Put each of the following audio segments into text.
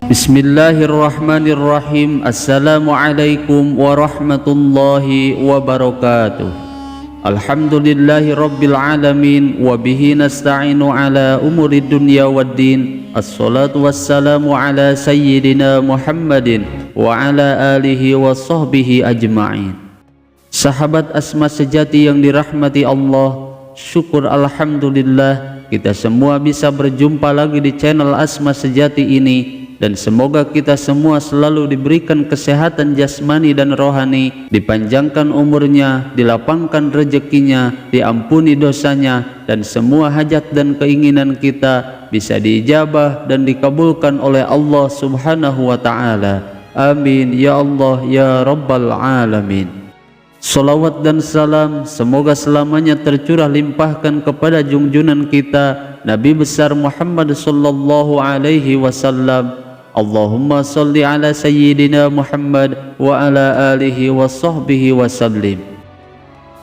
Bismillahirrahmanirrahim. Assalamualaikum warahmatullahi wabarakatuh. Alhamdulillahi rabbil alamin. Wabihi nasta'inu ala umuri dunya waddin. Assalatu wassalamu ala sayyidina Muhammadin wa ala alihi wa sahbihi ajma'in. Sahabat Asma sejati yang dirahmati Allah, syukur alhamdulillah kita semua bisa berjumpa lagi di channel Asma Sejati ini. Dan semoga kita semua selalu diberikan kesehatan jasmani dan rohani, dipanjangkan umurnya, dilapangkan rezekinya, diampuni dosanya, dan semua hajat dan keinginan kita bisa diijabah dan dikabulkan oleh Allah Subhanahu wa Ta'ala. Amin ya Allah ya Rabbal Alamin. Salawat dan salam semoga selamanya tercurah limpahkan kepada junjunan kita Nabi besar Muhammad sallallahu alaihi wasallam. Allahumma salli ala sayyidina Muhammad wa ala alihi wa sahbihi wa sallim.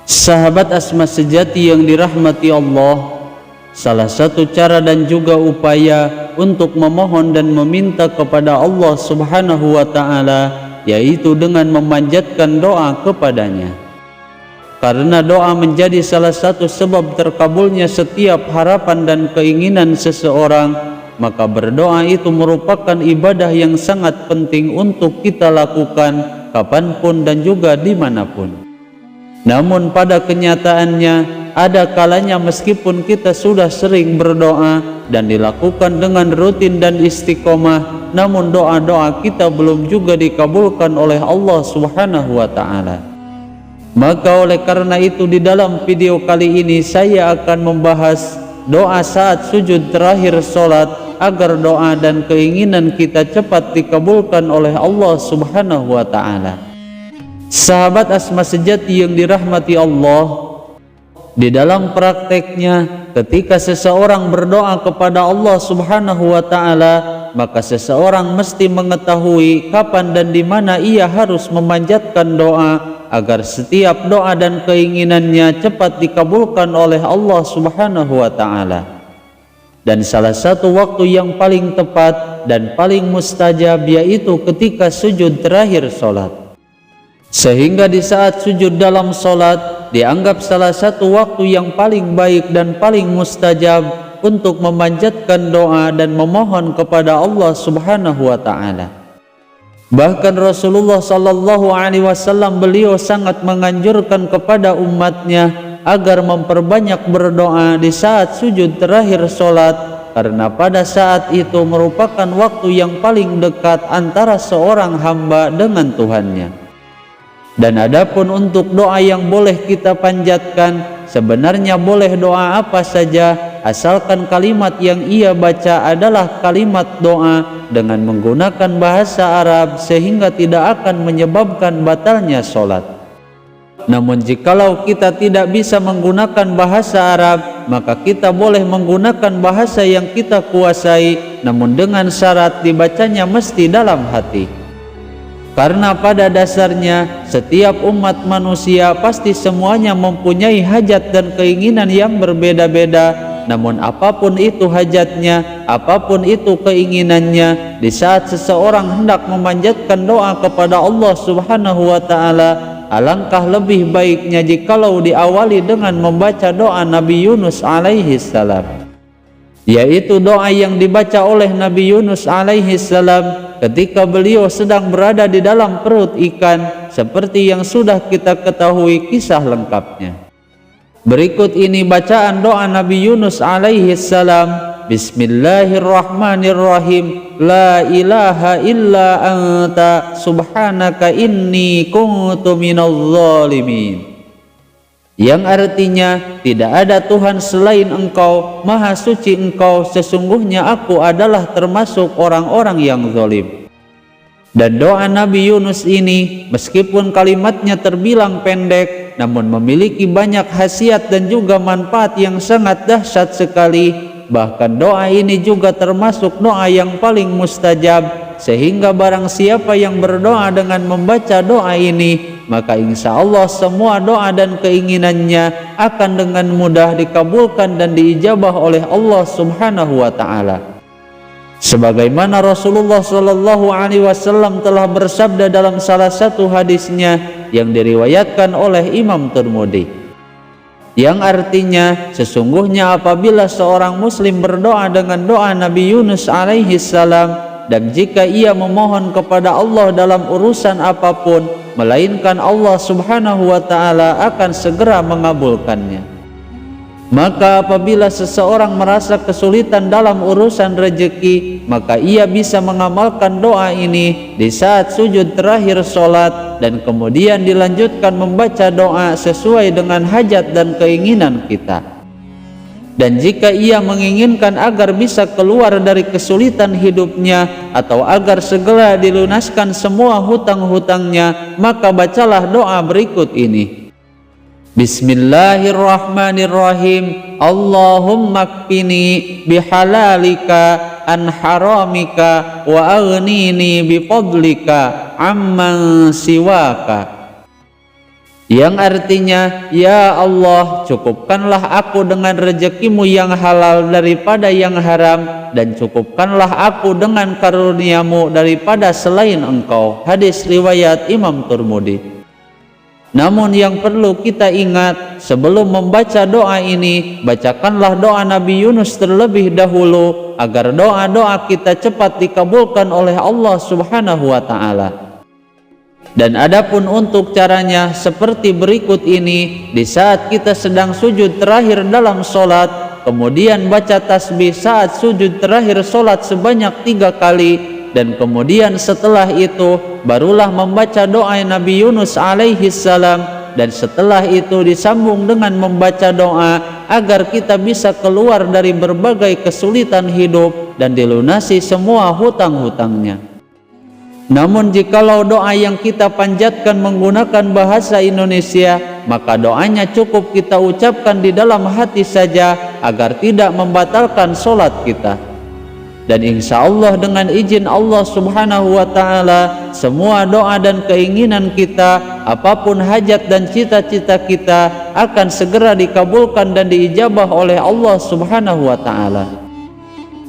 Sahabat Asma sejati yang dirahmati Allah, salah satu cara dan juga upaya untuk memohon dan meminta kepada Allah Subhanahu wa Ta'ala yaitu dengan memanjatkan doa kepadanya. Karena doa menjadi salah satu sebab terkabulnya setiap harapan dan keinginan seseorang, maka berdoa itu merupakan ibadah yang sangat penting untuk kita lakukan kapanpun dan juga dimanapun. Namun pada kenyataannya ada kalanya meskipun kita sudah sering berdoa dan dilakukan dengan rutin dan istiqomah, namun doa-doa kita belum juga dikabulkan oleh Allah Subhanahu wa Ta'ala. Maka oleh karena itu di dalam video kali ini saya akan membahas doa saat sujud terakhir sholat agar doa dan keinginan kita cepat dikabulkan oleh Allah Subhanahu wa Ta'ala. Sahabat Asma sejati yang dirahmati Allah, di dalam prakteknya ketika seseorang berdoa kepada Allah Subhanahu wa Ta'ala, maka seseorang mesti mengetahui kapan dan di mana ia harus memanjatkan doa agar setiap doa dan keinginannya cepat dikabulkan oleh Allah Subhanahu wa Ta'ala. Dan salah satu waktu yang paling tepat dan paling mustajab yaitu ketika sujud terakhir sholat. Sehingga di saat sujud dalam sholat dianggap salah satu waktu yang paling baik dan paling mustajab untuk memanjatkan doa dan memohon kepada Allah Subhanahu wa Ta'ala. Bahkan Rasulullah sallallahu alaihi wasallam beliau sangat menganjurkan kepada umatnya agar memperbanyak berdoa di saat sujud terakhir sholat, karena pada saat itu merupakan waktu yang paling dekat antara seorang hamba dengan Tuhannya. Dan adapun untuk doa yang boleh kita panjatkan, sebenarnya boleh doa apa saja asalkan kalimat yang ia baca adalah kalimat doa dengan menggunakan bahasa Arab sehingga tidak akan menyebabkan batalnya sholat. Namun jikalau kita tidak bisa menggunakan bahasa Arab, maka kita boleh menggunakan bahasa yang kita kuasai, namun dengan syarat dibacanya mesti dalam hati. Karena pada dasarnya setiap umat manusia pasti semuanya mempunyai hajat dan keinginan yang berbeda-beda. Namun apapun itu hajatnya, apapun itu keinginannya, di saat seseorang hendak memanjatkan doa kepada Allah Subhanahu wa Ta'ala, alangkah lebih baiknya jikalau diawali dengan membaca doa Nabi Yunus alaihi salam, yaitu doa yang dibaca oleh Nabi Yunus alaihi salam ketika beliau sedang berada di dalam perut ikan, seperti yang sudah kita ketahui kisah lengkapnya. Berikut ini bacaan doa Nabi Yunus alaihi salam. Bismillahirrahmanirrahim. La ilaha illa anta subhanaka inni kuntu minadh dhalimin. Yang artinya, tidak ada Tuhan selain Engkau, Maha Suci Engkau, sesungguhnya aku adalah termasuk orang-orang yang zalim. Dan doa Nabi Yunus ini meskipun kalimatnya terbilang pendek, namun memiliki banyak khasiat dan juga manfaat yang sangat dahsyat sekali. bahkan doa ini juga termasuk doa yang paling mustajab, sehingga barang siapa yang berdoa dengan membaca doa ini, maka insya Allah semua doa dan keinginannya akan dengan mudah dikabulkan dan diijabah oleh Allah Subhanahu wa ta'ala. Sebagaimana Rasulullah Shallallahu Alaihi Wasallam telah bersabda dalam salah satu hadisnya yang diriwayatkan oleh Imam Tirmidzi, yang artinya sesungguhnya apabila seorang muslim berdoa dengan doa Nabi Yunus alaihi salam, dan jika ia memohon kepada Allah dalam urusan apapun, melainkan Allah Subhanahu wa ta'ala akan segera mengabulkannya. Maka apabila seseorang merasa kesulitan dalam urusan rezeki, maka ia bisa mengamalkan doa ini di saat sujud terakhir sholat, dan kemudian dilanjutkan membaca doa sesuai dengan hajat dan keinginan kita. Dan jika ia menginginkan agar bisa keluar dari kesulitan hidupnya, atau agar segera dilunaskan semua hutang-hutangnya, maka bacalah doa berikut ini. Bismillahirrahmanirrahim. Allahumma kfini bihalalika an haramika wa aghnini bifadlika amman siwaka. Yang artinya, ya Allah, cukupkanlah aku dengan rezekimu yang halal daripada yang haram, dan cukupkanlah aku dengan karuniamu daripada selain engkau. Hadis riwayat Imam Tirmidzi. Namun yang perlu kita ingat, sebelum membaca doa ini, bacakanlah doa Nabi Yunus terlebih dahulu, agar doa-doa kita cepat dikabulkan oleh Allah Subhanahu wa ta'ala. Dan adapun untuk caranya seperti berikut ini: di saat kita sedang sujud terakhir dalam sholat, kemudian baca tasbih saat sujud terakhir sholat sebanyak 3 kali, dan kemudian setelah itu barulah membaca doa Nabi Yunus alaihi salam, dan setelah itu disambung dengan membaca doa agar kita bisa keluar dari berbagai kesulitan hidup dan dilunasi semua hutang-hutangnya. Namun jikalau doa yang kita panjatkan menggunakan bahasa Indonesia, maka doanya cukup kita ucapkan di dalam hati saja agar tidak membatalkan sholat kita. Dan insya Allah dengan izin Allah Subhanahu wa ta'ala, semua doa dan keinginan kita, apapun hajat dan cita-cita kita, akan segera dikabulkan dan diijabah oleh Allah Subhanahu wa ta'ala.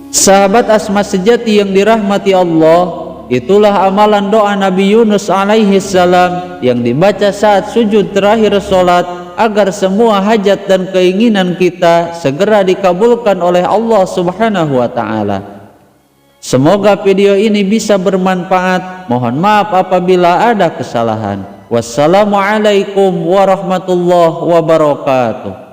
Sahabat Asma sejati yang dirahmati Allah, itulah amalan doa Nabi Yunus alaihi salam yang dibaca saat sujud terakhir sholat, agar semua hajat dan keinginan kita segera dikabulkan oleh Allah Subhanahu wa ta'ala. Semoga video ini bisa bermanfaat. Mohon maaf apabila ada kesalahan. Wassalamualaikum warahmatullahi wabarakatuh.